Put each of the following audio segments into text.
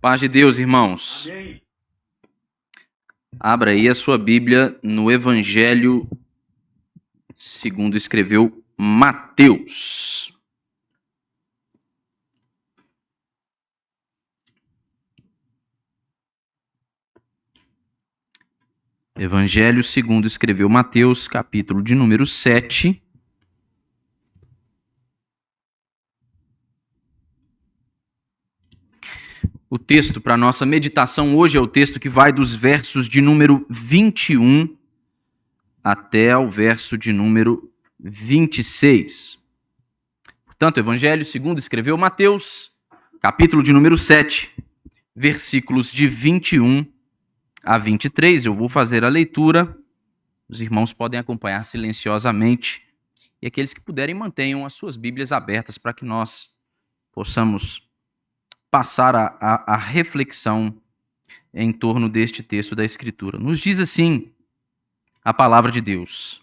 Paz de Deus, irmãos. Amém. Abra aí a sua Bíblia no Evangelho segundo escreveu Mateus. Evangelho segundo escreveu Mateus, capítulo de número 7. O texto para nossa meditação hoje é o texto que vai dos versos de número 21 até ao verso de número 26. Portanto, Evangelho segundo escreveu Mateus, capítulo de número 7, versículos de 21 a 23. Eu vou fazer a leitura. Os irmãos podem acompanhar silenciosamente. E aqueles que puderem, mantenham as suas Bíblias abertas para que nós possamos passar a reflexão em torno deste texto da Escritura. Nos diz assim a palavra de Deus: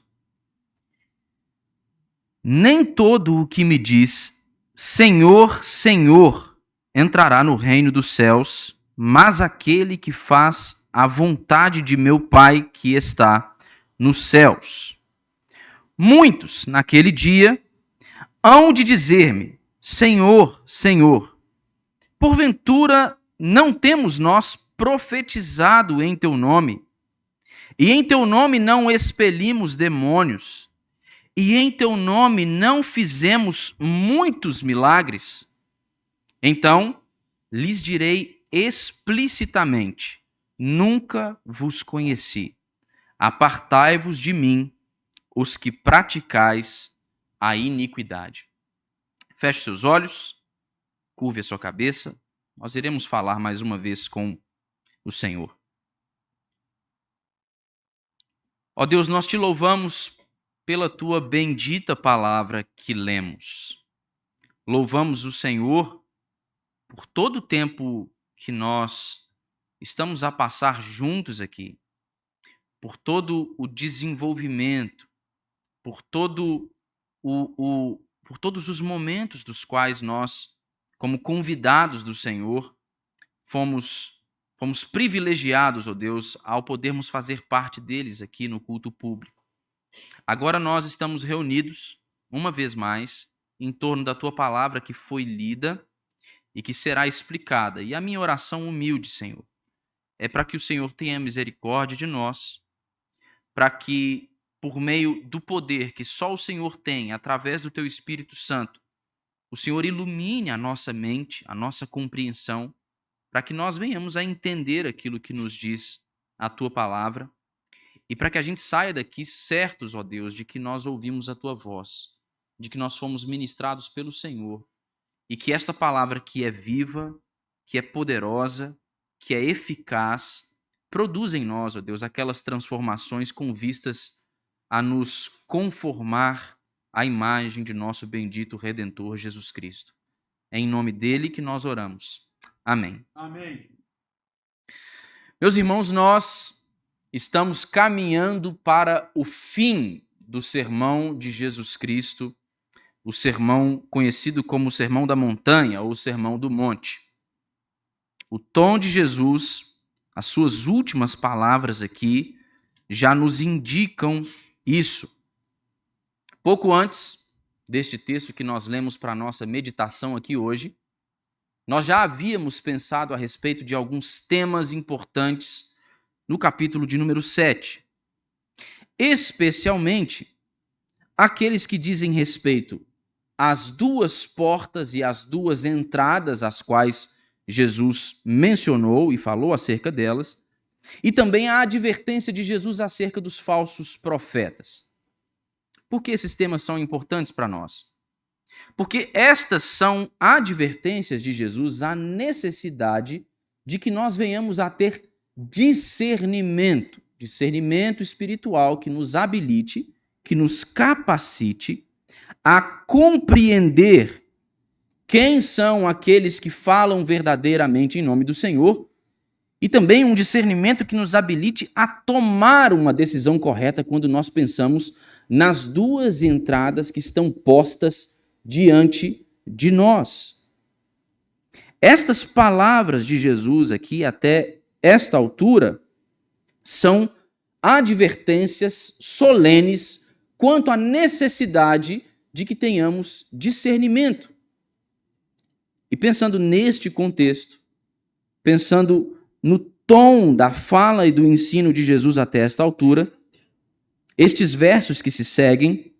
nem todo o que me diz Senhor, Senhor entrará no reino dos céus, mas aquele que faz a vontade de meu Pai que está nos céus. Muitos, naquele dia, hão de dizer-me: Senhor, Senhor, porventura não temos nós profetizado em teu nome, e em teu nome não expelimos demônios, e em teu nome não fizemos muitos milagres? Então lhes direi explicitamente: nunca vos conheci. Apartai-vos de mim, os que praticais a iniquidade. Feche seus olhos, curve a sua cabeça. Nós iremos falar mais uma vez com o Senhor. Ó Deus, nós te louvamos pela tua bendita palavra que lemos. Louvamos o Senhor por todo o tempo que nós estamos a passar juntos aqui, por todo o desenvolvimento, por todos os momentos dos quais nós, como convidados do Senhor, fomos privilegiados, ó Deus, ao podermos fazer parte deles aqui no culto público. Agora nós estamos reunidos, uma vez mais, em torno da tua palavra que foi lida e que será explicada. E a minha oração humilde, Senhor, é para que o Senhor tenha misericórdia de nós, para que, por meio do poder que só o Senhor tem, através do teu Espírito Santo, o Senhor ilumine a nossa mente, a nossa compreensão, para que nós venhamos a entender aquilo que nos diz a tua palavra e para que a gente saia daqui certos, ó Deus, de que nós ouvimos a tua voz, de que nós fomos ministrados pelo Senhor e que esta palavra que é viva, que é poderosa, que é eficaz, produz em nós, ó Deus, aquelas transformações com vistas a nos conformar à imagem de nosso bendito Redentor Jesus Cristo. É em nome dele que nós oramos. Amém. Amém. Meus irmãos, nós estamos caminhando para o fim do sermão de Jesus Cristo, o sermão conhecido como o Sermão da Montanha ou o Sermão do Monte. O tom de Jesus, as suas últimas palavras aqui, já nos indicam isso. Pouco antes deste texto que nós lemos para a nossa meditação aqui hoje, nós já havíamos pensado a respeito de alguns temas importantes no capítulo de número 7. Especialmente aqueles que dizem respeito às duas portas e às duas entradas às quais Jesus mencionou e falou acerca delas, e também a advertência de Jesus acerca dos falsos profetas. Por que esses temas são importantes para nós? Porque estas são advertências de Jesus à necessidade de que nós venhamos a ter discernimento espiritual que nos habilite, que nos capacite a compreender quem são aqueles que falam verdadeiramente em nome do Senhor e também um discernimento que nos habilite a tomar uma decisão correta quando nós pensamos nas duas entradas que estão postas diante de nós. Estas palavras de Jesus aqui, até esta altura, são advertências solenes quanto à necessidade de que tenhamos discernimento. E pensando neste contexto, pensando no tom da fala e do ensino de Jesus até esta altura, estes versos que se seguem,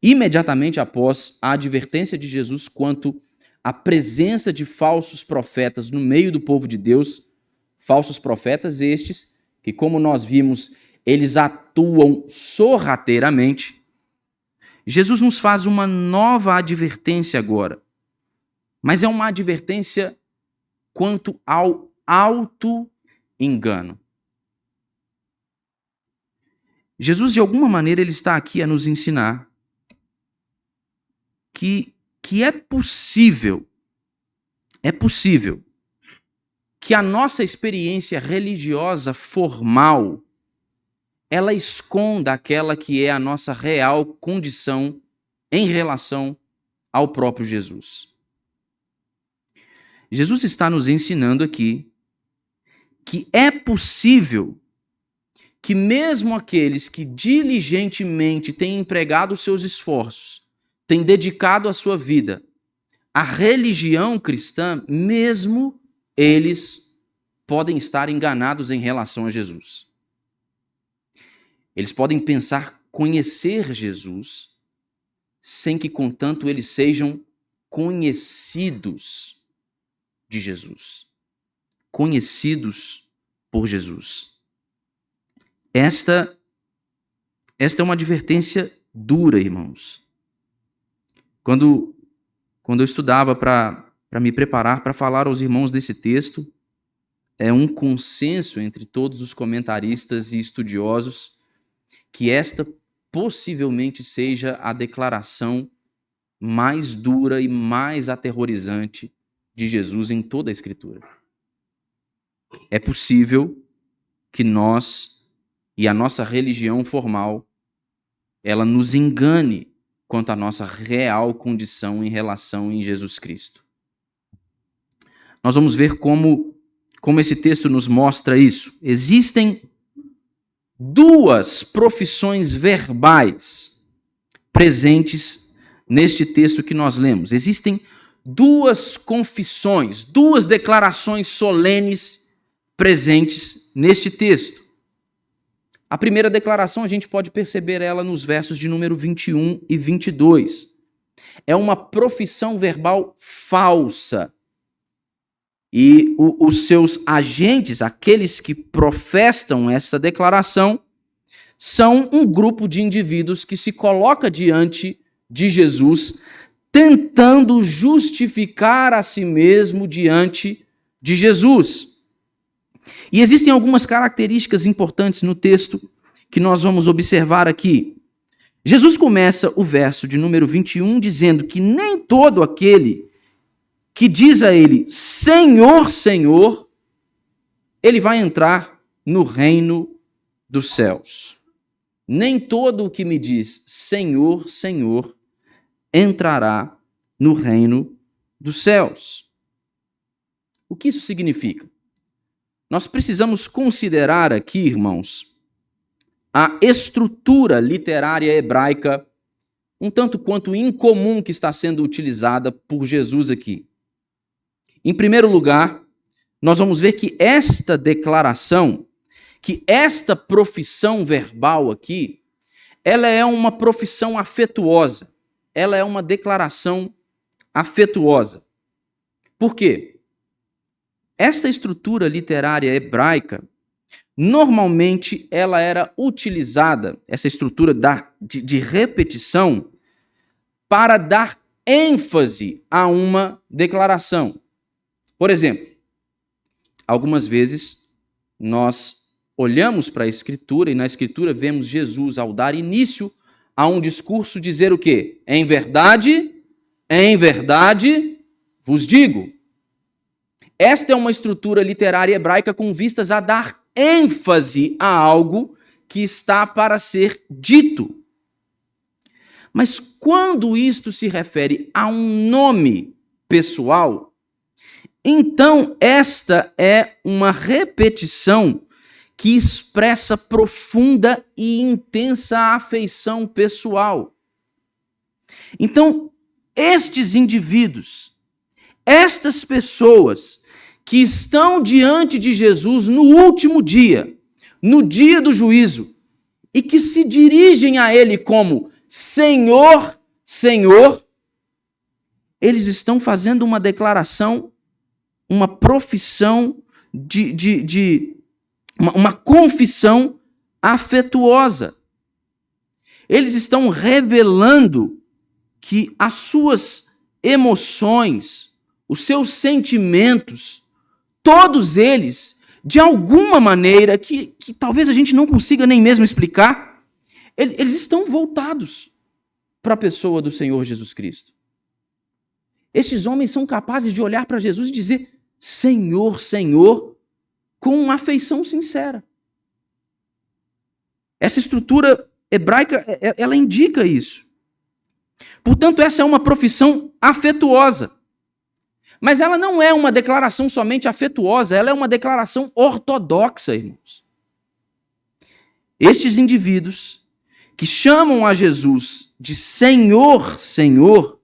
imediatamente após a advertência de Jesus quanto à presença de falsos profetas no meio do povo de Deus, falsos profetas estes que, como nós vimos, eles atuam sorrateiramente, Jesus nos faz uma nova advertência agora, mas é uma advertência quanto ao auto-engano. Jesus, de alguma maneira, ele está aqui a nos ensinar que é possível que a nossa experiência religiosa formal ela esconda aquela que é a nossa real condição em relação ao próprio Jesus. Jesus está nos ensinando aqui que é possível que mesmo aqueles que diligentemente têm empregado os seus esforços, têm dedicado a sua vida à religião cristã, mesmo eles podem estar enganados em relação a Jesus. Eles podem pensar conhecer Jesus sem que, contanto, eles sejam conhecidos de Jesus. Conhecidos por Jesus. Esta é uma advertência dura, irmãos. Quando eu estudava para me preparar para falar aos irmãos desse texto, é um consenso entre todos os comentaristas e estudiosos que esta possivelmente seja a declaração mais dura e mais aterrorizante de Jesus em toda a Escritura. É possível que nós e a nossa religião formal, ela nos engane quanto à nossa real condição em relação em Jesus Cristo. Nós vamos ver como esse texto nos mostra isso. Existem duas profissões verbais presentes neste texto que nós lemos. Existem duas confissões, duas declarações solenes presentes neste texto. A primeira declaração a gente pode perceber ela nos versos de número 21 e 22. É uma profissão verbal falsa. E os seus agentes, aqueles que professam essa declaração, são um grupo de indivíduos que se coloca diante de Jesus, tentando justificar a si mesmo diante de Jesus. E existem algumas características importantes no texto que nós vamos observar aqui. Jesus começa o verso de número 21 dizendo que nem todo aquele que diz a ele, Senhor, Senhor, ele vai entrar no reino dos céus. Nem todo o que me diz, Senhor, Senhor, entrará no reino dos céus. O que isso significa? Nós precisamos considerar aqui, irmãos, a estrutura literária hebraica um tanto quanto incomum que está sendo utilizada por Jesus aqui. Em primeiro lugar, nós vamos ver que esta declaração, que esta profissão verbal aqui, ela é uma profissão afetuosa. Ela é uma declaração afetuosa. Por quê? Esta estrutura literária hebraica, normalmente ela era utilizada, essa estrutura de repetição, para dar ênfase a uma declaração. Por exemplo, algumas vezes nós olhamos para a Escritura e na Escritura vemos Jesus, ao dar início a um discurso, dizer o quê? Em verdade vos digo. Esta é uma estrutura literária hebraica com vistas a dar ênfase a algo que está para ser dito. Mas quando isto se refere a um nome pessoal, Então, esta é uma repetição que expressa profunda e intensa afeição pessoal. Então, estes indivíduos, estas pessoas que estão diante de Jesus no último dia, no dia do juízo, e que se dirigem a Ele como Senhor, Senhor, eles estão fazendo uma declaração, uma profissão uma confissão afetuosa. Eles estão revelando que as suas emoções, os seus sentimentos, todos eles, de alguma maneira que talvez a gente não consiga nem mesmo explicar, eles estão voltados para a pessoa do Senhor Jesus Cristo. Estes homens são capazes de olhar para Jesus e dizer: Senhor, Senhor, com uma afeição sincera. Essa estrutura hebraica, ela indica isso. Portanto, essa é uma profissão afetuosa. Mas ela não é uma declaração somente afetuosa, ela é uma declaração ortodoxa, irmãos. Estes indivíduos que chamam a Jesus de Senhor, Senhor,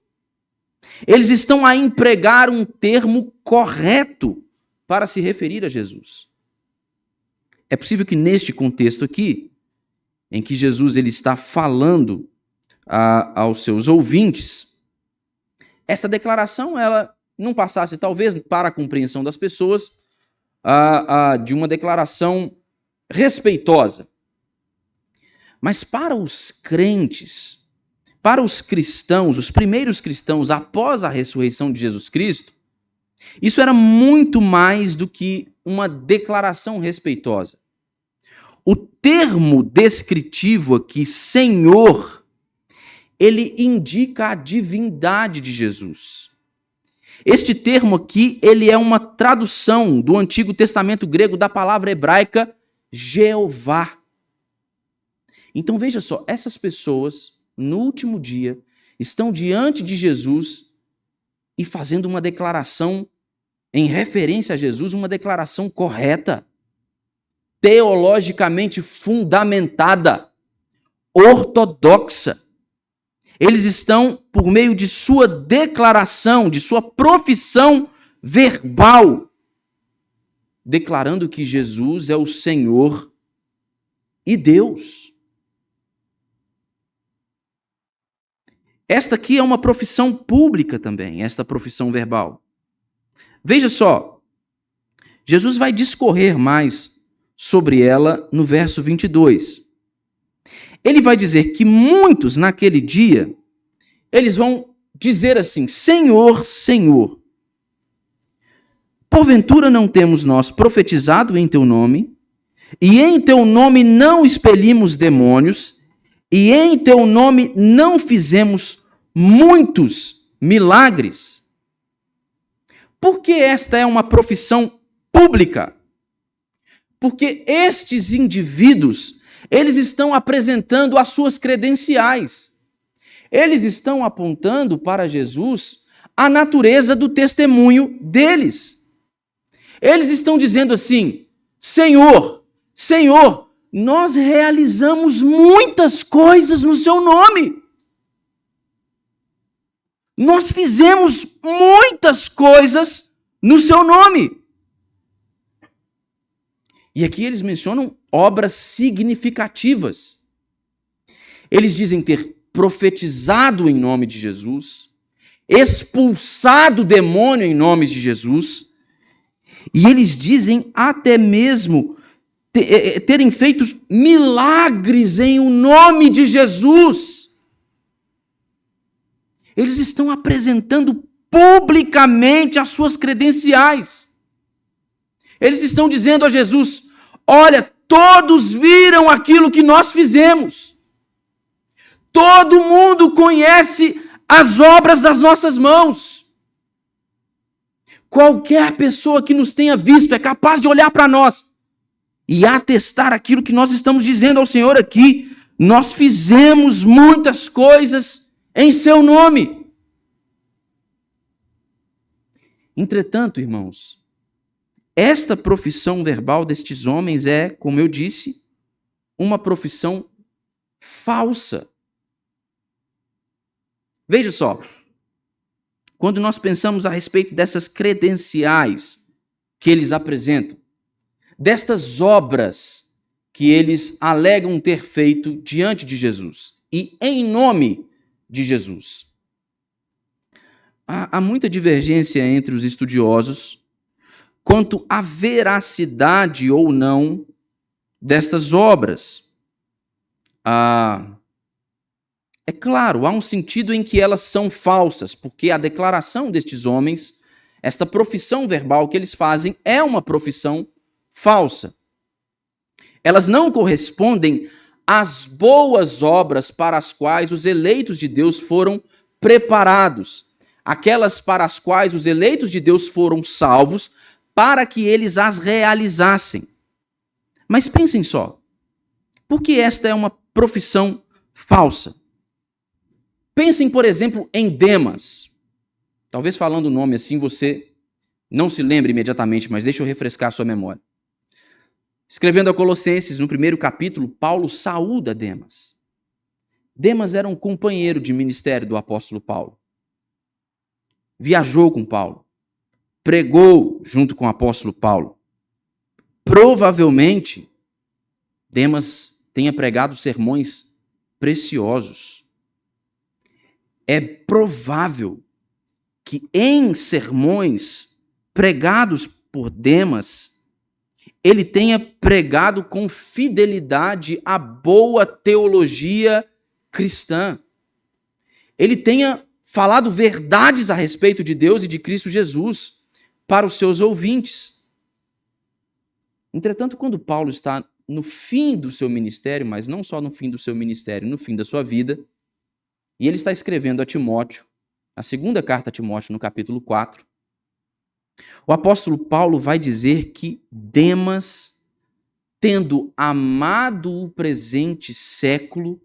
eles estão a empregar um termo correto para se referir a Jesus. É possível que neste contexto aqui, em que Jesus ele está falando aos seus ouvintes, essa declaração ela não passasse, talvez, para a compreensão das pessoas, de uma declaração respeitosa. Mas para os crentes, para os cristãos, os primeiros cristãos após a ressurreição de Jesus Cristo, isso era muito mais do que uma declaração respeitosa. O termo descritivo aqui, Senhor, ele indica a divindade de Jesus. Este termo aqui, ele é uma tradução do Antigo Testamento grego da palavra hebraica Jeová. Então veja só, essas pessoas, no último dia, estão diante de Jesus e fazendo uma declaração em referência a Jesus, uma declaração correta, teologicamente fundamentada, ortodoxa. Eles estão, por meio de sua declaração, de sua profissão verbal, declarando que Jesus é o Senhor e Deus. Esta aqui é uma profissão pública também, esta profissão verbal. Veja só, Jesus vai discorrer mais sobre ela no verso 22. Ele vai dizer que muitos naquele dia, eles vão dizer assim: Senhor, Senhor, porventura não temos nós profetizado em teu nome, e em teu nome não expelimos demônios, e em teu nome não fizemos muitos milagres? Por que esta é uma profissão pública? Porque estes indivíduos, eles estão apresentando as suas credenciais. Eles estão apontando para Jesus a natureza do testemunho deles. Eles estão dizendo assim: Senhor, Senhor, nós realizamos muitas coisas no seu nome. Nós fizemos muitas coisas no seu nome. E aqui eles mencionam obras significativas. Eles dizem ter profetizado em nome de Jesus, expulsado demônio em nome de Jesus, e eles dizem até mesmo terem feito milagres em o nome de Jesus. Eles estão apresentando publicamente as suas credenciais. Eles estão dizendo a Jesus: olha, todos viram aquilo que nós fizemos. Todo mundo conhece as obras das nossas mãos. Qualquer pessoa que nos tenha visto é capaz de olhar para nós e atestar aquilo que nós estamos dizendo ao Senhor aqui. Nós fizemos muitas coisas em seu nome. Entretanto, irmãos, esta profissão verbal destes homens é, como eu disse, uma profissão falsa. Veja só, quando nós pensamos a respeito dessas credenciais que eles apresentam, destas obras que eles alegam ter feito diante de Jesus e em nome de Jesus, há muita divergência entre os estudiosos quanto à veracidade ou não destas obras. É claro, há um sentido em que elas são falsas, porque a declaração destes homens, esta profissão verbal que eles fazem, é uma profissão falsa. Elas não correspondem às boas obras para as quais os eleitos de Deus foram preparados, aquelas para as quais os eleitos de Deus foram salvos, para que eles as realizassem. Mas pensem só, por que esta é uma profissão falsa? Pensem, por exemplo, em Demas. Talvez falando o nome assim você não se lembre imediatamente, mas deixa eu refrescar a sua memória. Escrevendo a Colossenses, no primeiro capítulo, Paulo saúda Demas. Demas era um companheiro de ministério do apóstolo Paulo. Viajou com Paulo. Pregou junto com o apóstolo Paulo. Provavelmente, Demas tenha pregado sermões preciosos. É provável que em sermões pregados por Demas, ele tenha pregado com fidelidade a boa teologia cristã. Ele tenha falado verdades a respeito de Deus e de Cristo Jesus para os seus ouvintes. Entretanto, quando Paulo está no fim do seu ministério, mas não só no fim do seu ministério, no fim da sua vida, e ele está escrevendo a Timóteo, a segunda carta a Timóteo, no capítulo 4, o apóstolo Paulo vai dizer que Demas, tendo amado o presente século,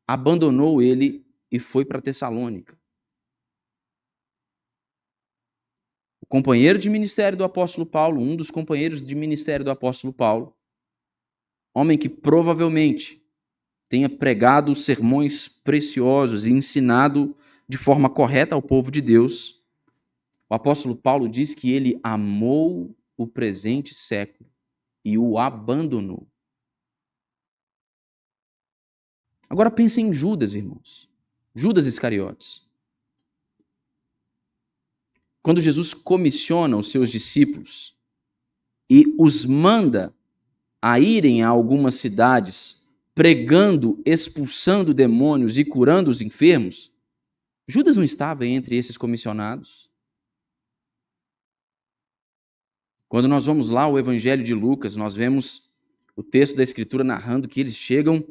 abandonou ele e foi para Tessalônica. O companheiro de ministério do apóstolo Paulo, um dos companheiros de ministério do apóstolo Paulo, homem que provavelmente tenha pregado sermões preciosos e ensinado de forma correta ao povo de Deus, o apóstolo Paulo diz que ele amou o presente século e o abandonou. Agora pensem em Judas, irmãos. Judas Iscariotes. Quando Jesus comissiona os seus discípulos e os manda a irem a algumas cidades pregando, expulsando demônios e curando os enfermos, Judas não estava entre esses comissionados? Quando nós vamos lá ao Evangelho de Lucas, nós vemos o texto da Escritura narrando que eles chegam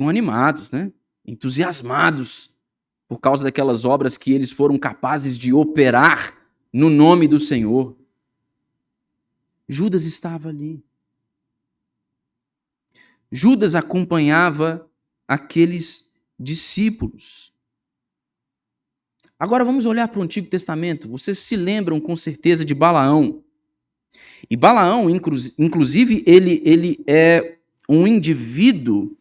animados, né? Entusiasmados por causa daquelas obras que eles foram capazes de operar no nome do Senhor. Judas estava ali. Judas acompanhava aqueles discípulos. Agora vamos olhar para o Antigo Testamento. Vocês se lembram com certeza de Balaão. E Balaão, inclusive, ele é um indivíduo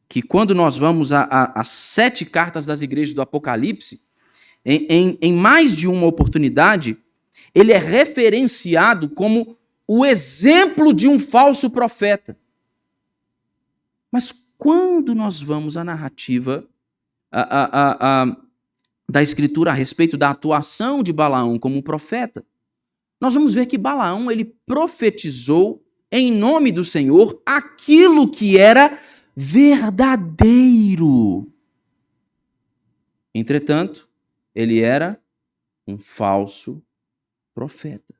que, quando nós vamos às 7 cartas das igrejas do Apocalipse, em mais de uma oportunidade, ele é referenciado como o exemplo de um falso profeta. Mas quando nós vamos à narrativa da Escritura a respeito da atuação de Balaão como profeta, nós vamos ver que Balaão ele profetizou em nome do Senhor aquilo que era verdadeiro. Entretanto, ele era um falso profeta.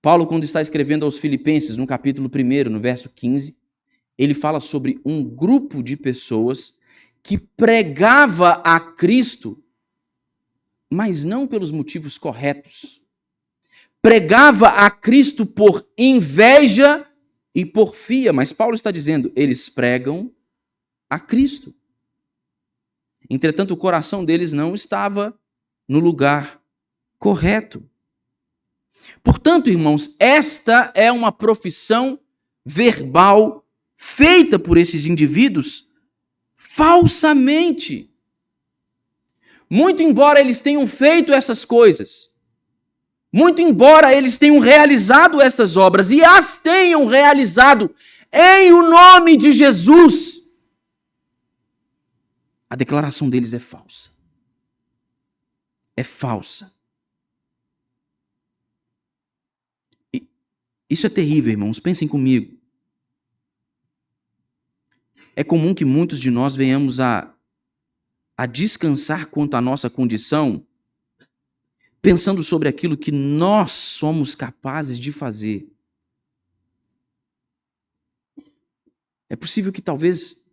Paulo, quando está escrevendo aos Filipenses, no capítulo 1, no verso 15, ele fala sobre um grupo de pessoas que pregava a Cristo, mas não pelos motivos corretos. Pregava a Cristo por inveja e porfia, mas Paulo está dizendo, eles pregam a Cristo. Entretanto, o coração deles não estava no lugar correto. Portanto, irmãos, esta é uma profissão verbal feita por esses indivíduos falsamente. Muito embora eles tenham feito essas coisas, muito embora eles tenham realizado essas obras e as tenham realizado em o nome de Jesus, a declaração deles é falsa. É falsa. E isso é terrível, irmãos. Pensem comigo. É comum que muitos de nós venhamos a descansar quanto à nossa condição, pensando sobre aquilo que nós somos capazes de fazer. É possível que talvez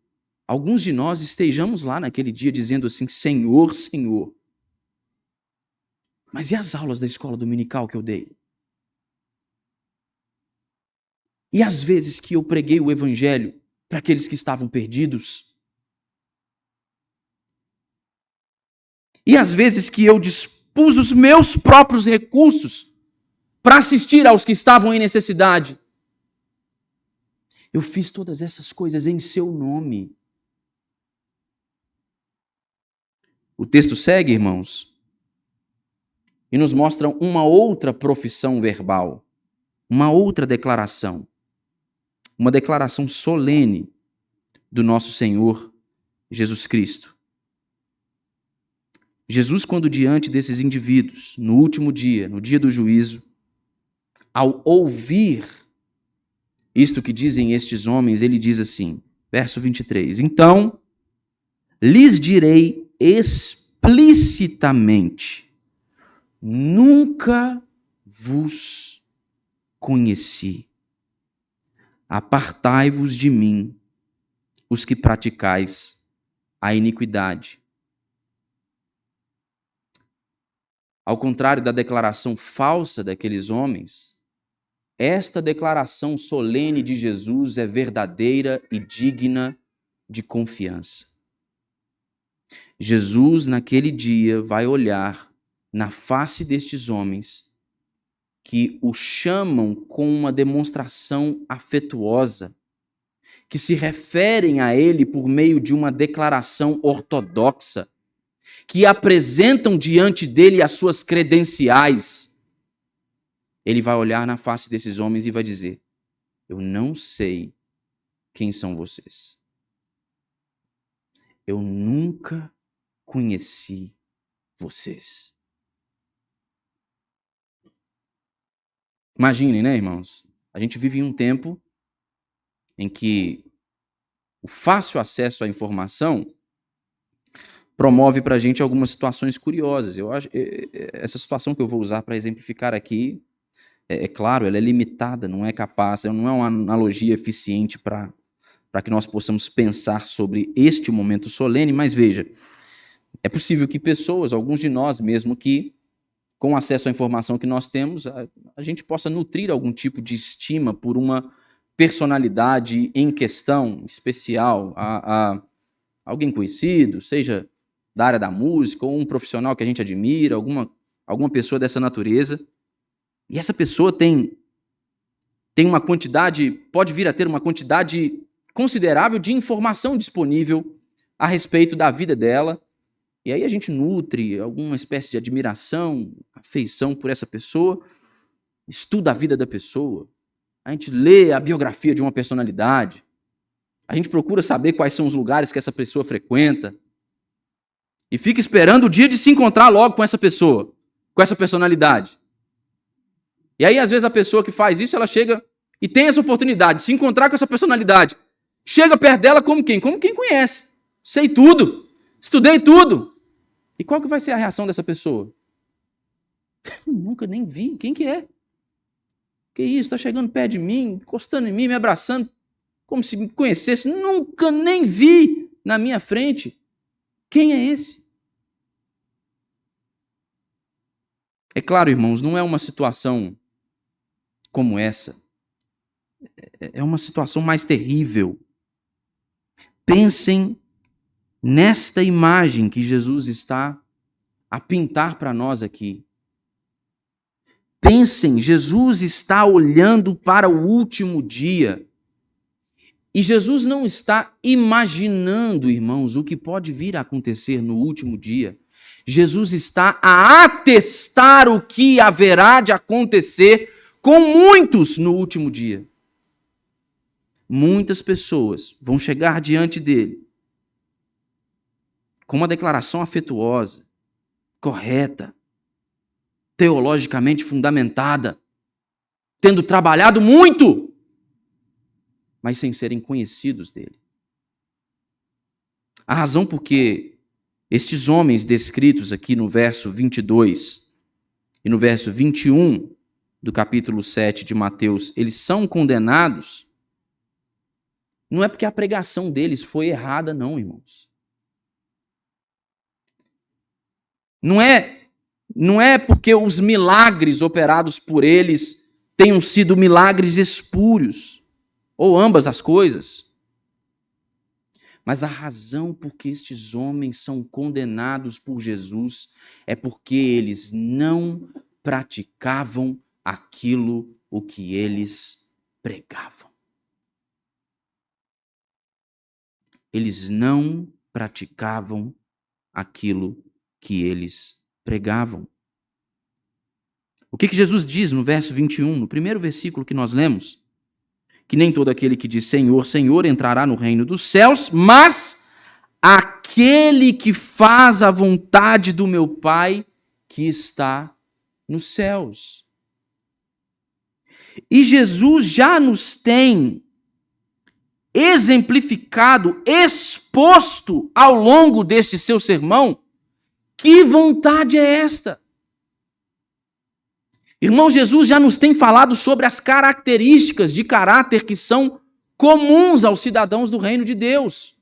alguns de nós estejamos lá naquele dia dizendo assim: Senhor, Senhor. Mas e as aulas da escola dominical que eu dei? E as vezes que eu preguei o evangelho para aqueles que estavam perdidos? E as vezes que eu dispus os meus próprios recursos para assistir aos que estavam em necessidade? Eu fiz todas essas coisas em seu nome. O texto segue, irmãos, e nos mostra uma outra profissão verbal, uma outra declaração. Uma declaração solene do nosso Senhor Jesus Cristo. Jesus, quando diante desses indivíduos, no último dia, no dia do juízo, ao ouvir isto que dizem estes homens, ele diz assim, verso 23, então lhes direi explicitamente, nunca vos conheci. Apartai-vos de mim, os que praticais a iniquidade. Ao contrário da declaração falsa daqueles homens, esta declaração solene de Jesus é verdadeira e digna de confiança. Jesus, naquele dia, vai olhar na face destes homens que o chamam com uma demonstração afetuosa, que se referem a ele por meio de uma declaração ortodoxa, que apresentam diante dele as suas credenciais. Ele vai olhar na face desses homens e vai dizer: eu não sei quem são vocês. Eu nunca conheci vocês. Imaginem, né, irmãos? A gente vive em um tempo em que o fácil acesso à informação promove para a gente algumas situações curiosas. Eu acho essa situação que eu vou usar para exemplificar aqui, é claro, ela é limitada, não é capaz, não é uma analogia eficiente para que nós possamos pensar sobre este momento solene, mas veja, é possível que pessoas, alguns de nós mesmo, que com acesso à informação que nós temos, a gente possa nutrir algum tipo de estima por uma personalidade em questão especial, a alguém conhecido, seja da área da música, ou um profissional que a gente admira, alguma pessoa dessa natureza. E essa pessoa tem uma quantidade, pode vir a ter uma quantidade considerável de informação disponível a respeito da vida dela. E aí a gente nutre alguma espécie de admiração, afeição por essa pessoa, estuda a vida da pessoa, a gente lê a biografia de uma personalidade, a gente procura saber quais são os lugares que essa pessoa frequenta e fica esperando o dia de se encontrar logo com essa pessoa, com essa personalidade. E aí, às vezes, a pessoa que faz isso, ela chega e tem essa oportunidade de se encontrar com essa personalidade. Chega perto dela como quem? Como quem conhece. Sei tudo, estudei tudo. E qual que vai ser a reação dessa pessoa? Nunca nem vi. Quem que é? Que isso? Está chegando perto de mim, encostando em mim, me abraçando, como se me conhecesse. Nunca nem vi na minha frente. Quem é esse? É claro, irmãos, não é uma situação como essa. É uma situação mais terrível. Pensem nesta imagem que Jesus está a pintar para nós aqui. Pensem, Jesus está olhando para o último dia. E Jesus não está imaginando, irmãos, o que pode vir a acontecer no último dia. Jesus está a atestar o que haverá de acontecer com muitos no último dia. Muitas pessoas vão chegar diante dele com uma declaração afetuosa, correta, teologicamente fundamentada, tendo trabalhado muito, mas sem serem conhecidos dele. A razão por que estes homens descritos aqui no verso 22 e no verso 21 do capítulo 7 de Mateus, eles são condenados, não é porque a pregação deles foi errada, não, irmãos. Não é porque os milagres operados por eles tenham sido milagres espúrios, ou ambas as coisas. Mas a razão por que estes homens são condenados por Jesus é porque eles não praticavam aquilo o que eles pregavam. Eles não praticavam aquilo que eles pregavam. O que Jesus diz no verso 21, no primeiro versículo que nós lemos? Que nem todo aquele que diz Senhor, Senhor entrará no reino dos céus, mas aquele que faz a vontade do meu Pai que está nos céus. E Jesus já nos tem exemplificado, exposto ao longo deste seu sermão, que vontade é esta? Irmão, Jesus já nos tem falado sobre as características de caráter que são comuns aos cidadãos do reino de Deus.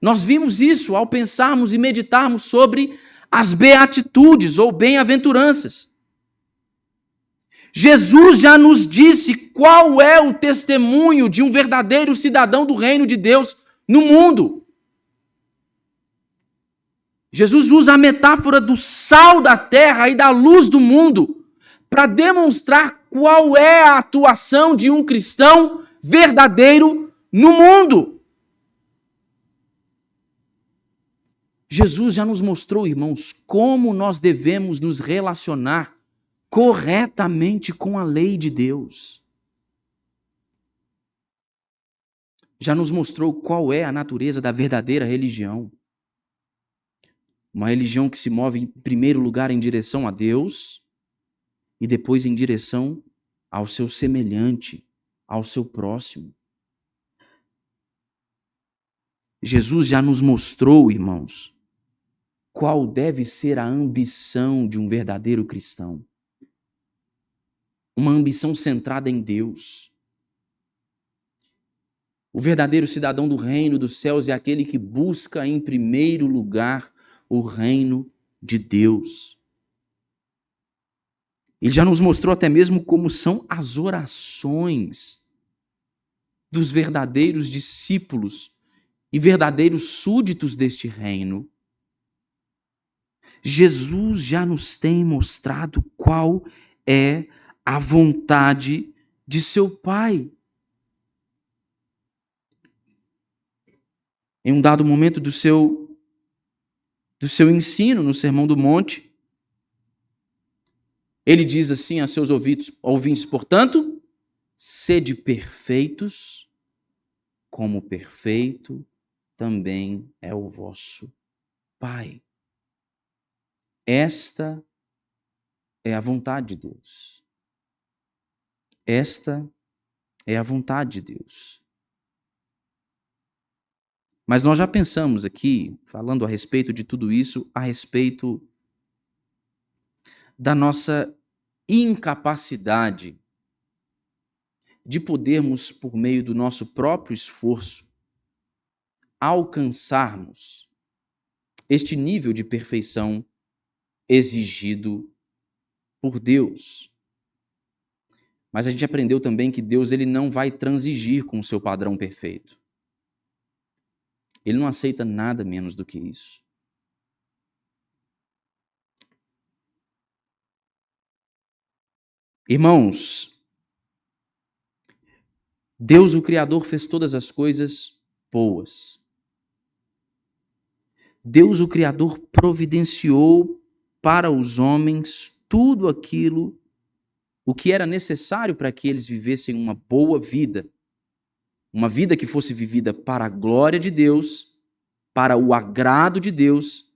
Nós vimos isso ao pensarmos e meditarmos sobre as beatitudes ou bem-aventuranças. Jesus já nos disse qual é o testemunho de um verdadeiro cidadão do reino de Deus no mundo. Jesus usa a metáfora do sal da terra e da luz do mundo para demonstrar qual é a atuação de um cristão verdadeiro no mundo. Jesus já nos mostrou, irmãos, como nós devemos nos relacionar corretamente com a lei de Deus. Já nos mostrou qual é a natureza da verdadeira religião. Uma religião que se move, em primeiro lugar, em direção a Deus e depois em direção ao seu semelhante, ao seu próximo. Jesus já nos mostrou, irmãos, qual deve ser a ambição de um verdadeiro cristão. Uma ambição centrada em Deus. O verdadeiro cidadão do reino dos céus é aquele que busca em primeiro lugar o reino de Deus. Ele já nos mostrou até mesmo como são as orações dos verdadeiros discípulos e verdadeiros súditos deste reino. Jesus já nos tem mostrado qual é a vontade de seu Pai. Em um dado momento do seu ensino no Sermão do Monte, ele diz assim a seus ouvintes, portanto, sede perfeitos, como perfeito também é o vosso Pai. Esta é a vontade de Deus. Esta é a vontade de Deus. Mas nós já pensamos aqui, falando a respeito de tudo isso, a respeito da nossa incapacidade de podermos, por meio do nosso próprio esforço, alcançarmos este nível de perfeição exigido por Deus. Mas a gente aprendeu também que Deus ele não vai transigir com o seu padrão perfeito. Ele não aceita nada menos do que isso. Irmãos, Deus, o Criador, fez todas as coisas boas. Deus, o Criador, providenciou para os homens tudo aquilo, o que era necessário para que eles vivessem uma boa vida. Uma vida que fosse vivida para a glória de Deus, para o agrado de Deus,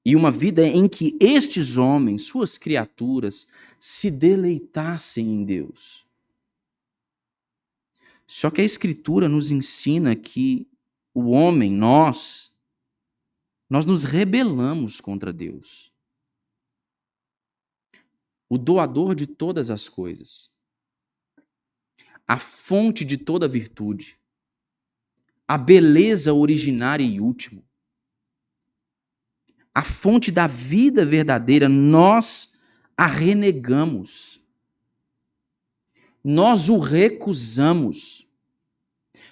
e uma vida em que estes homens, suas criaturas, se deleitassem em Deus. Só que a Escritura nos ensina que o homem, nós nos rebelamos contra Deus. O doador de todas as coisas, a fonte de toda virtude, a beleza originária e última, a fonte da vida verdadeira, nós a renegamos. Nós o recusamos.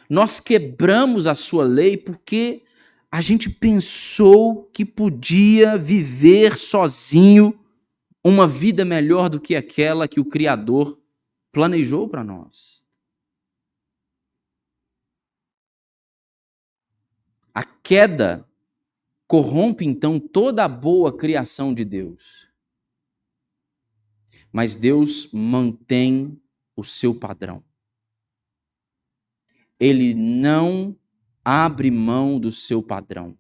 Nós quebramos a sua lei porque a gente pensou que podia viver sozinho uma vida melhor do que aquela que o Criador planejou para nós. A queda corrompe, então, toda a boa criação de Deus. Mas Deus mantém o seu padrão. Ele não abre mão do seu padrão.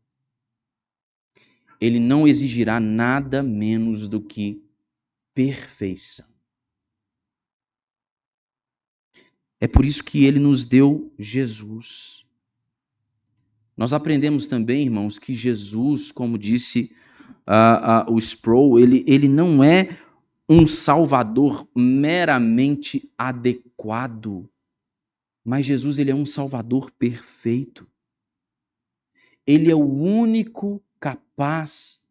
Ele não exigirá nada menos do que perfeição. É por isso que ele nos deu Jesus. Nós aprendemos também, irmãos, que Jesus, como disse o Sproul, ele não é um salvador meramente adequado, mas Jesus, ele é um salvador perfeito. Ele é o único capaz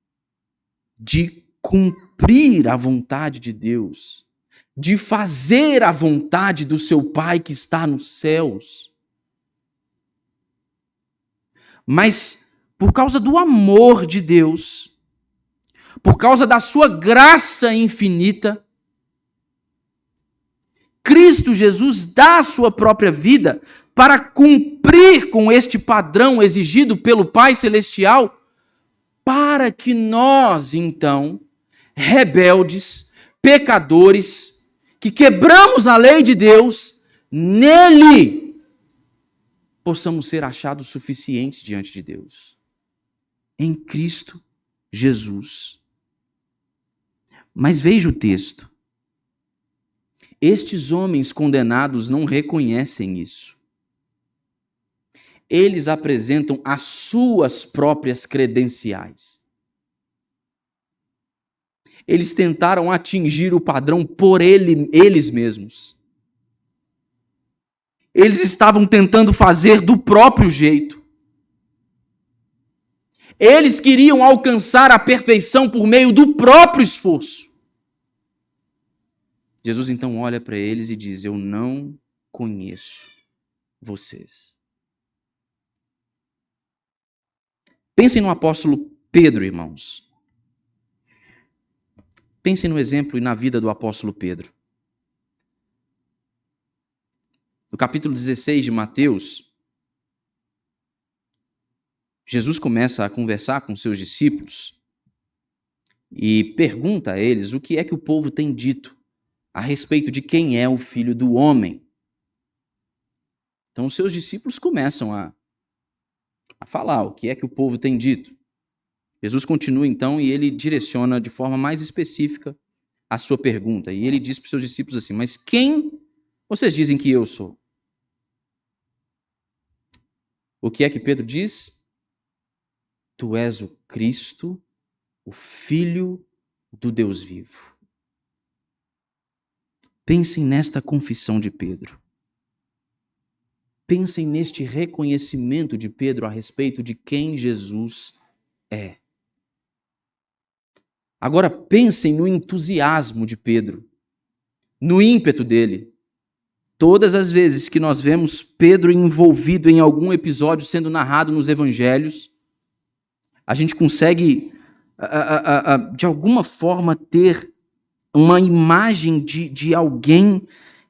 de cumprir a vontade de Deus, de fazer a vontade do seu Pai que está nos céus. Mas por causa do amor de Deus, por causa da sua graça infinita, Cristo Jesus dá a sua própria vida para cumprir com este padrão exigido pelo Pai Celestial, para que nós, então, rebeldes, pecadores, que quebramos a lei de Deus, nele possamos ser achados suficientes diante de Deus. Em Cristo Jesus. Mas veja o texto. Estes homens condenados não reconhecem isso. Eles apresentam as suas próprias credenciais. Eles tentaram atingir o padrão por eles mesmos. Eles estavam tentando fazer do próprio jeito. Eles queriam alcançar a perfeição por meio do próprio esforço. Jesus então olha para eles e diz: eu não conheço vocês. Pensem no apóstolo Pedro, irmãos. Pensem no exemplo e na vida do apóstolo Pedro. No capítulo 16 de Mateus, Jesus começa a conversar com seus discípulos e pergunta a eles o que é que o povo tem dito a respeito de quem é o Filho do Homem. Então, os seus discípulos começam a falar o que é que o povo tem dito. Jesus continua, então, e ele direciona de forma mais específica a sua pergunta. E ele diz para os seus discípulos assim: mas quem vocês dizem que eu sou? O que é que Pedro diz? Tu és o Cristo, o Filho do Deus vivo. Pensem nesta confissão de Pedro. Pensem neste reconhecimento de Pedro a respeito de quem Jesus é. Agora pensem no entusiasmo de Pedro, no ímpeto dele. Todas as vezes que nós vemos Pedro envolvido em algum episódio sendo narrado nos evangelhos, a gente consegue, de alguma forma, ter uma imagem de alguém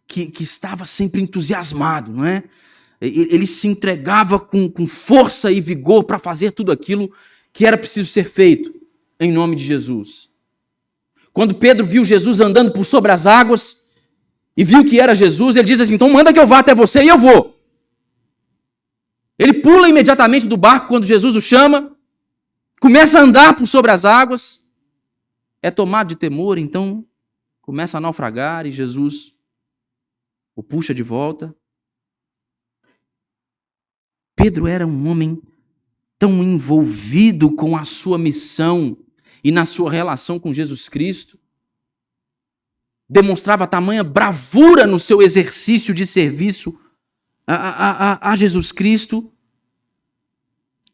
que estava sempre entusiasmado, não é? Ele se entregava com força e vigor para fazer tudo aquilo que era preciso ser feito, em nome de Jesus. Quando Pedro viu Jesus andando por sobre as águas, e viu que era Jesus, ele diz assim, então manda que eu vá até você e eu vou. Ele pula imediatamente do barco quando Jesus o chama, começa a andar por sobre as águas, é tomado de temor, então começa a naufragar e Jesus o puxa de volta. Pedro era um homem tão envolvido com a sua missão e na sua relação com Jesus Cristo, demonstrava tamanha bravura no seu exercício de serviço a Jesus Cristo,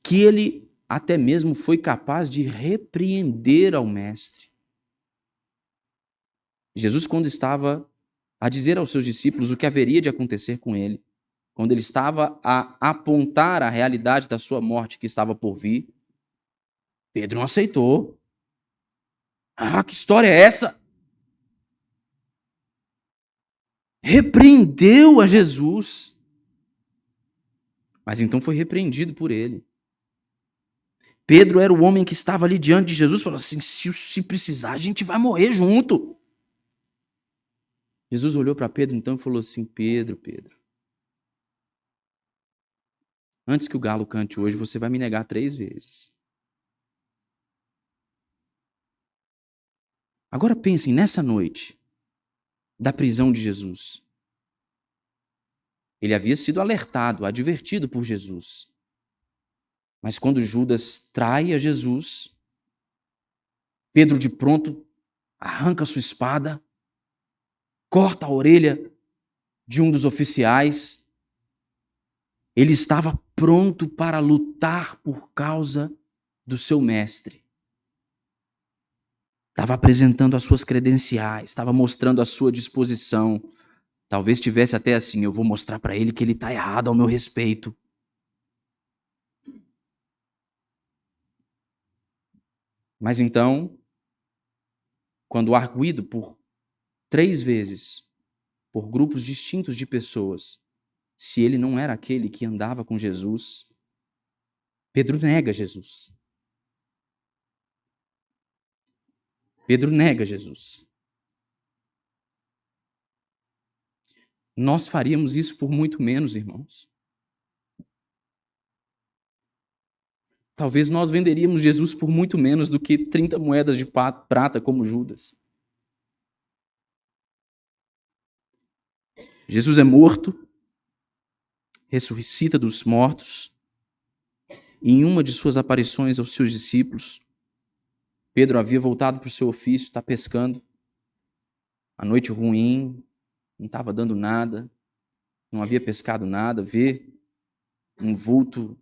que ele até mesmo foi capaz de repreender ao Mestre. Jesus, quando estava a dizer aos seus discípulos o que haveria de acontecer com ele, quando ele estava a apontar a realidade da sua morte que estava por vir, Pedro não aceitou. Ah, que história é essa? Repreendeu a Jesus. Mas então foi repreendido por ele. Pedro era o homem que estava ali diante de Jesus, falou assim, se precisar, a gente vai morrer junto. Jesus olhou para Pedro então e falou assim, Pedro, antes que o galo cante hoje, você vai me negar 3 vezes. Agora pensem nessa noite da prisão de Jesus. Ele havia sido alertado, advertido por Jesus. Mas quando Judas trai a Jesus, Pedro de pronto arranca sua espada, corta a orelha de um dos oficiais. Ele estava pronto para lutar por causa do seu mestre. Estava apresentando as suas credenciais, estava mostrando a sua disposição. Talvez tivesse até assim, eu vou mostrar para ele que ele está errado ao meu respeito. Mas então, quando arguido por 3 vezes, por grupos distintos de pessoas, se ele não era aquele que andava com Jesus, Pedro nega Jesus. Pedro nega Jesus. Nós faríamos isso por muito menos, irmãos. Talvez nós venderíamos Jesus por muito menos do que 30 moedas de prata como Judas. Jesus é morto, ressuscita dos mortos, e em uma de suas aparições aos seus discípulos, Pedro havia voltado para o seu ofício, está pescando, a noite ruim, não estava dando nada, não havia pescado nada, vê um vulto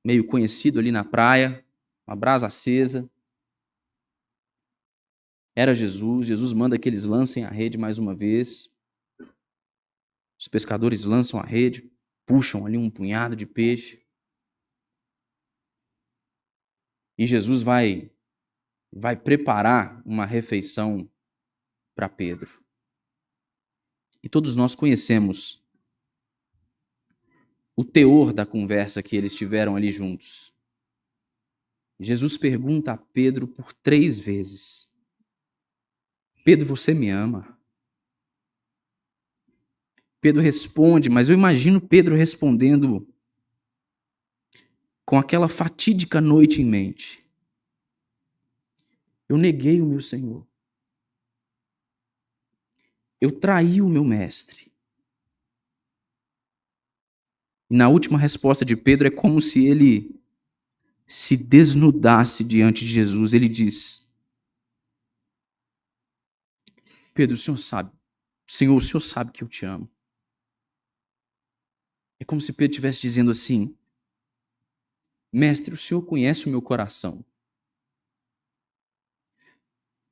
meio conhecido ali na praia, uma brasa acesa. Era Jesus, Jesus manda que eles lancem a rede mais uma vez. Os pescadores lançam a rede, puxam ali um punhado de peixe. E Jesus vai preparar uma refeição para Pedro. E todos nós conhecemos o teor da conversa que eles tiveram ali juntos. Jesus pergunta a Pedro por 3 vezes: Pedro, você me ama? Pedro responde, mas eu imagino Pedro respondendo com aquela fatídica noite em mente. Eu neguei o meu Senhor. Eu traí o meu mestre. E na última resposta de Pedro é como se ele se desnudasse diante de Jesus. Ele diz: Pedro, o senhor sabe que eu te amo. É como se Pedro estivesse dizendo assim: Mestre, o senhor conhece o meu coração.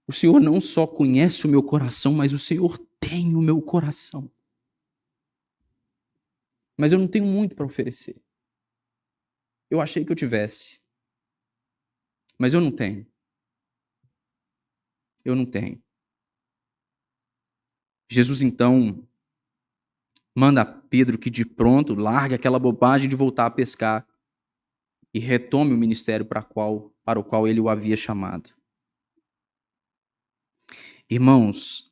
O senhor não só conhece o meu coração, mas o senhor tem o meu coração. mas eu não tenho muito para oferecer. Eu achei que eu tivesse, mas eu não tenho. Eu não tenho. Jesus, então, manda a Pedro que de pronto largue aquela bobagem de voltar a pescar e retome o ministério para o qual ele o havia chamado. Irmãos,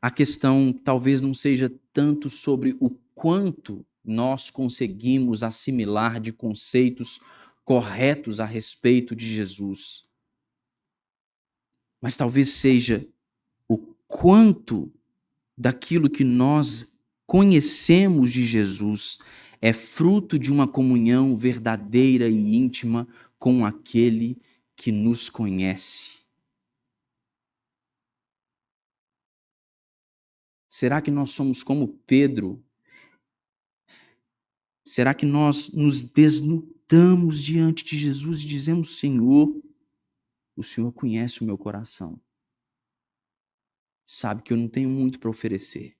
a questão talvez não seja tanto sobre o quanto nós conseguimos assimilar de conceitos corretos a respeito de Jesus, mas talvez seja o quanto daquilo que nós conhecemos de Jesus é fruto de uma comunhão verdadeira e íntima com aquele que nos conhece. Será que nós somos como Pedro? Será que nós nos desnudamos diante de Jesus e dizemos: Senhor, o Senhor conhece o meu coração. Sabe que eu não tenho muito para oferecer,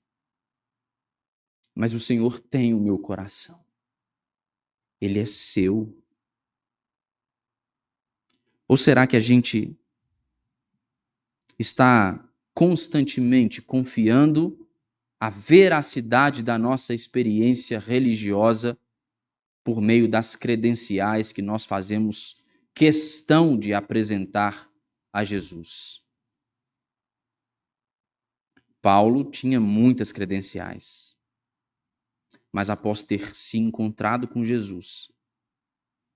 mas o Senhor tem o meu coração. Ele é seu. Ou será que a gente está constantemente confiando a veracidade da nossa experiência religiosa por meio das credenciais que nós fazemos questão de apresentar a Jesus? Paulo tinha muitas credenciais, mas após ter se encontrado com Jesus,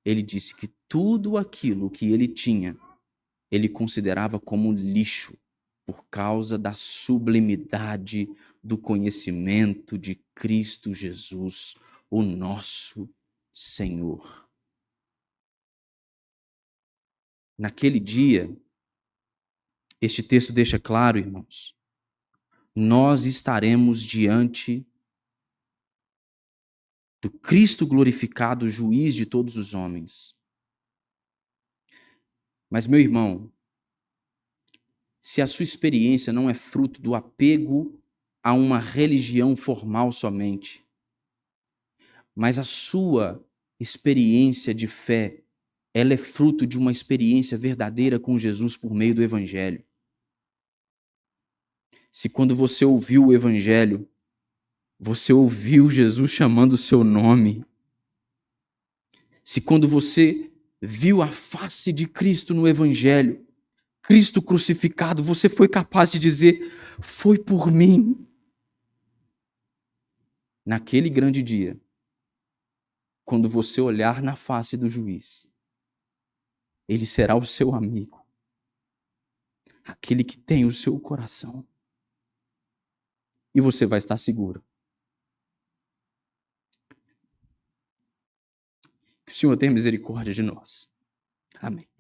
ele disse que tudo aquilo que ele tinha, ele considerava como lixo por causa da sublimidade do conhecimento de Cristo Jesus, o nosso Senhor. Naquele dia, este texto deixa claro, irmãos, nós estaremos diante do Cristo glorificado, juiz de todos os homens. Mas, meu irmão, se a sua experiência não é fruto do apego a uma religião formal somente, mas a sua experiência de fé, ela é fruto de uma experiência verdadeira com Jesus por meio do Evangelho. Se quando você ouviu o Evangelho, você ouviu Jesus chamando o seu nome, se quando você viu a face de Cristo no Evangelho, Cristo crucificado, você foi capaz de dizer: foi por mim. Naquele grande dia, quando você olhar na face do juiz, ele será o seu amigo, aquele que tem o seu coração, e você vai estar seguro. Que o Senhor tenha misericórdia de nós. Amém.